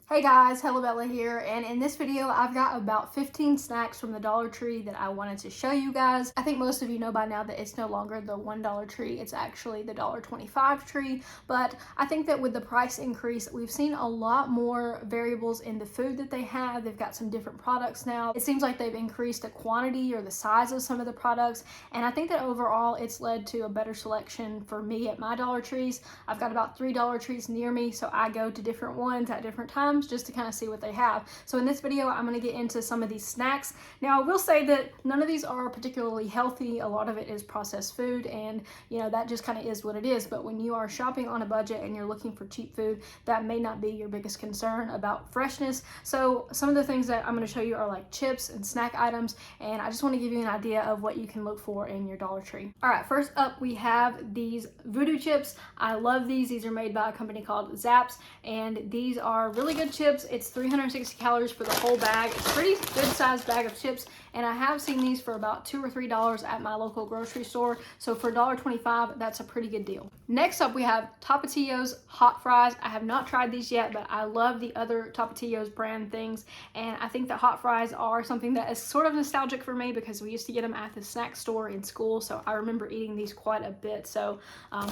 Hey guys, Hello Bella here, and in this video I've got about 15 snacks from the Dollar Tree that I wanted to show you guys. I think most of you know by now that it's no longer the $1 tree, it's actually the $1.25 tree, but I think that with the price increase, we've seen a lot more variables in the food that they have. They've got some different products now. It seems like they've increased the quantity or the size of some of the products, and I think that overall it's led to a better selection for me at my Dollar Trees. I've got about 3 Dollar Trees near me, so I go to different ones at different times just to kind of see what they have. So in this video, I'm going to get into some of these snacks. Now, I will say that none of these are particularly healthy. A lot of it is processed food, and you know, that just kind of is what it is. But when you are shopping on a budget and you're looking for cheap food, that may not be your biggest concern about freshness. So some of the things that I'm going to show you are like chips and snack items, and I just want to give you an idea of what you can look for in your Dollar Tree. All right, first up we have these Voodoo Chips. I love these. These are made by a company called Zapp's, and these are really good chips. It's 360 calories for the whole bag. It's a pretty good sized bag of chips, and I have seen these for about $2 or $3 at my local grocery store. So for $1.25, that's a pretty good deal. Next up, we have Tapatio's hot fries. I have not tried these yet, but I love the other Tapatio's brand things, and I think that hot fries are something that is sort of nostalgic for me because we used to get them at the snack store in school, so I remember eating these quite a bit. So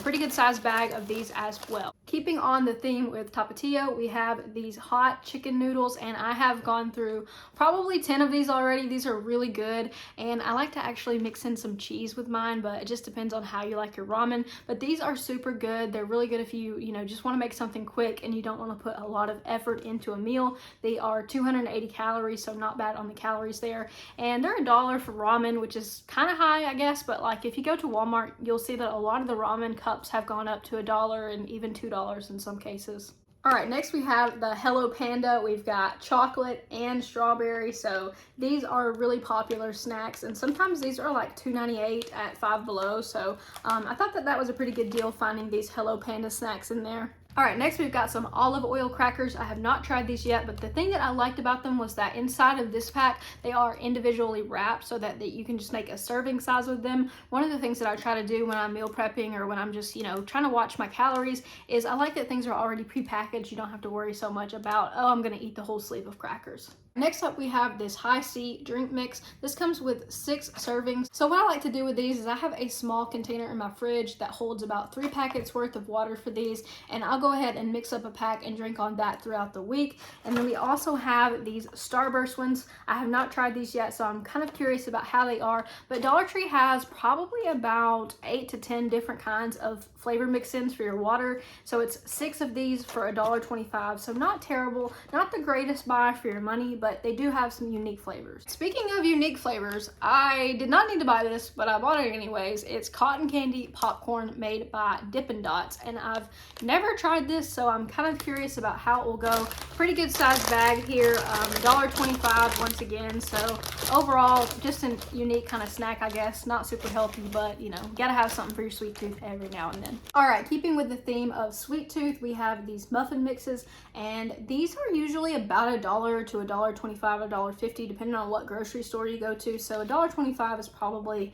pretty good sized bag of these as well. Keeping on the theme with Tapatio, we have these hot chicken noodles, and I have gone through probably 10 of these already. These are really good, and I like to actually mix in some cheese with mine, but it just depends on how you like your ramen. But these are super good. They're really good if you just want to make something quick and you don't want to put a lot of effort into a meal. They are 280 calories, so not bad on the calories there, and they're $1 for ramen, which is kind of high, I guess, but like if you go to Walmart, you'll see that a lot of the ramen cups have gone up to $1 and even $2 in some cases. All right, next we have the Hello Panda. We've got chocolate and strawberry, so these are really popular snacks, and sometimes these are like $2.98 at Five Below, so I thought that was a pretty good deal finding these Hello Panda snacks in there. All right, next we've got some olive oil crackers. I have not tried these yet, but the thing that I liked about them was that inside of this pack, they are individually wrapped so that you can just make a serving size with them. One of the things that I try to do when I'm meal prepping or when I'm just, trying to watch my calories is I like that things are already prepackaged. You don't have to worry so much about, oh, I'm gonna eat the whole sleeve of crackers. Next up, we have this High C drink mix. This comes with 6 servings. So what I like to do with these is I have a small container in my fridge that holds about 3 packets worth of water for these, and I'll go ahead and mix up a pack and drink on that throughout the week. And then we also have these Starburst ones. I have not tried these yet, so I'm kind of curious about how they are, but Dollar Tree has probably about 8 to 10 different kinds of flavor mix-ins for your water. So it's 6 of these for $1.25, so not terrible, not the greatest buy for your money, but they do have some unique flavors. Speaking of unique flavors, I did not need to buy this, but I bought it anyways. It's cotton candy popcorn made by Dippin' Dots, and I've never tried this, so I'm kind of curious about how it will go. Pretty good sized bag here, $1.25 once again, so overall just a unique kind of snack, I guess. Not super healthy, but gotta have something for your sweet tooth every now and then. All right, keeping with the theme of sweet tooth, we have these muffin mixes, and these are usually about $1 to $1.25, $1.50, depending on what grocery store you go to. So $1.25 is probably,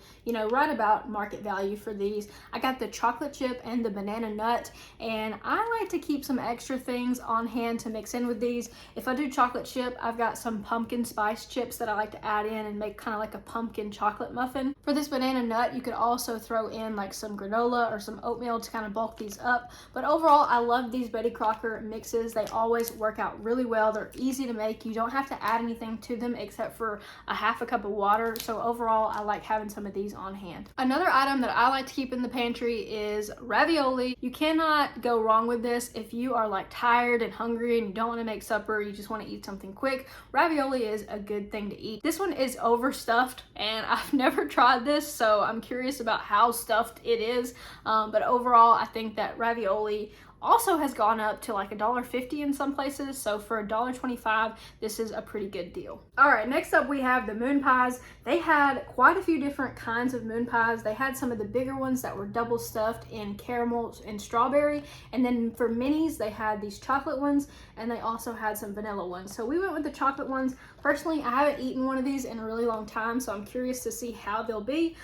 right about market value for these. I got the chocolate chip and the banana nut, and I like to keep some extra things on hand to mix in with these. If I do chocolate chip, I've got some pumpkin spice chips that I like to add in and make kind of like a pumpkin chocolate muffin. For this banana nut, you could also throw in like some granola or some oatmeal to kind of bulk these up. But overall, I love these Betty Crocker mixes. They always work out really well. They're easy to make. You don't have to add anything to them except for a half a cup of water. So overall, I like having some of these on hand. Another item that I like to keep in the pantry is ravioli. You cannot go wrong with this if you are like tired and hungry and you don't want to make supper, you just want to eat something quick. Ravioli is a good thing to eat. This one is overstuffed, and I've never tried this, so I'm curious about how stuffed it is. But overall, I think that ravioli also has gone up to like $1.50 in some places, so for $1.25 this is a pretty good deal. All right, next up we have the moon pies. They had quite a few different kinds of moon pies. They had some of the bigger ones that were double stuffed in caramel and strawberry, and then for minis they had these chocolate ones, and they also had some vanilla ones. So we went with the chocolate ones. Personally, I haven't eaten one of these in a really long time, so I'm curious to see how they'll be.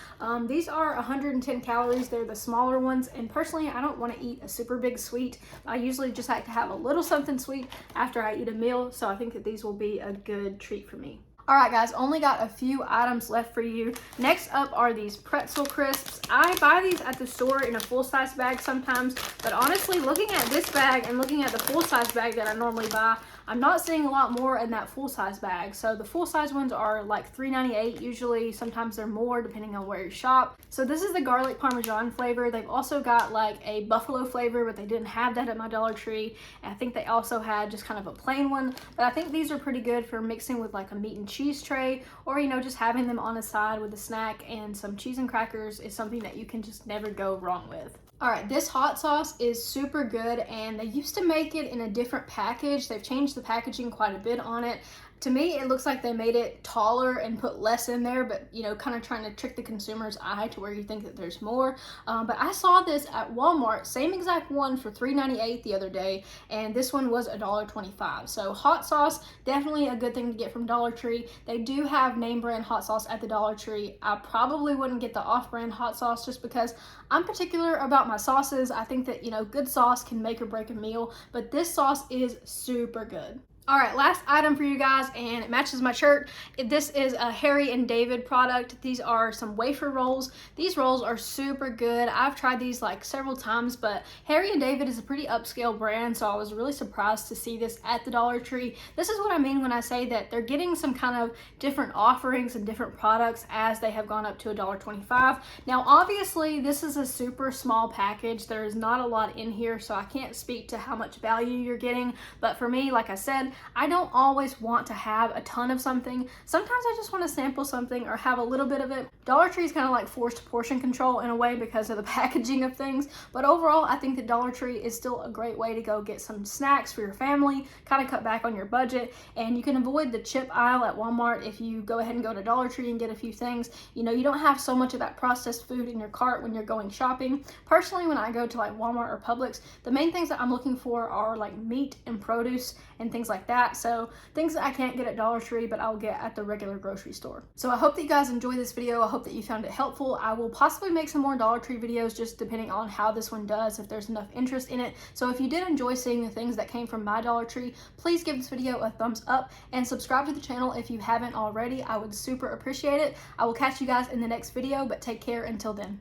These are 110 calories. They're the smaller ones, and personally I don't want to eat a super big sweet sweet. I usually just like to have a little something sweet after I eat a meal, so I think that these will be a good treat for me. Alright guys, only got a few items left for you. Next up are these Pretzel Crisps. I buy these at the store in a full-size bag sometimes, but honestly, looking at this bag and looking at the full-size bag that I normally buy, I'm not seeing a lot more in that full-size bag. So the full-size ones are like $3.98 usually. Sometimes they're more depending on where you shop. So this is the garlic Parmesan flavor. They've also got like a buffalo flavor, but they didn't have that at my Dollar Tree. And I think they also had just kind of a plain one. But I think these are pretty good for mixing with like a meat and cheese tray, or you know, just having them on the side with a snack, and some cheese and crackers is something that you can just never go wrong with. Alright, this hot sauce is super good, and they used to make it in a different package. They've changed the packaging quite a bit on it. To me, it looks like they made it taller and put less in there, but you know, kind of trying to trick the consumer's eye to where you think that there's more. But I saw this at Walmart, same exact one for $3.98 the other day, and this one was $1.25. So hot sauce, definitely a good thing to get from Dollar Tree. They do have name brand hot sauce at the Dollar Tree. I probably wouldn't get the off-brand hot sauce just because I'm particular about my sauces. I think that, you know, good sauce can make or break a meal, but this sauce is super good. All right, last item for you guys, and it matches my shirt. This is a Harry and David product. These are some wafer rolls. These rolls are super good. I've tried these like several times, but Harry and David is a pretty upscale brand, so I was really surprised to see this at the Dollar Tree. This is what I mean when I say that they're getting some kind of different offerings and different products as they have gone up to $1.25. Now, obviously, this is a super small package. There is not a lot in here, so I can't speak to how much value you're getting, but for me, like I said, I don't always want to have a ton of something. Sometimes I just want to sample something or have a little bit of it. Dollar Tree is kind of like forced portion control in a way because of the packaging of things. But overall, I think that Dollar Tree is still a great way to go get some snacks for your family, kind of cut back on your budget. And you can avoid the chip aisle at Walmart if you go ahead and go to Dollar Tree and get a few things. You know, you don't have so much of that processed food in your cart when you're going shopping. Personally, when I go to like Walmart or Publix, the main things that I'm looking for are like meat and produce and things like that. So things that I can't get at Dollar Tree, but I'll get at the regular grocery store. So I hope that you guys enjoyed this video. I hope that you found it helpful. I will possibly make some more Dollar Tree videos just depending on how this one does, if there's enough interest in it. So if you did enjoy seeing the things that came from my Dollar Tree, please give this video a thumbs up and subscribe to the channel if you haven't already. I would super appreciate it. I will catch you guys in the next video, but take care until then.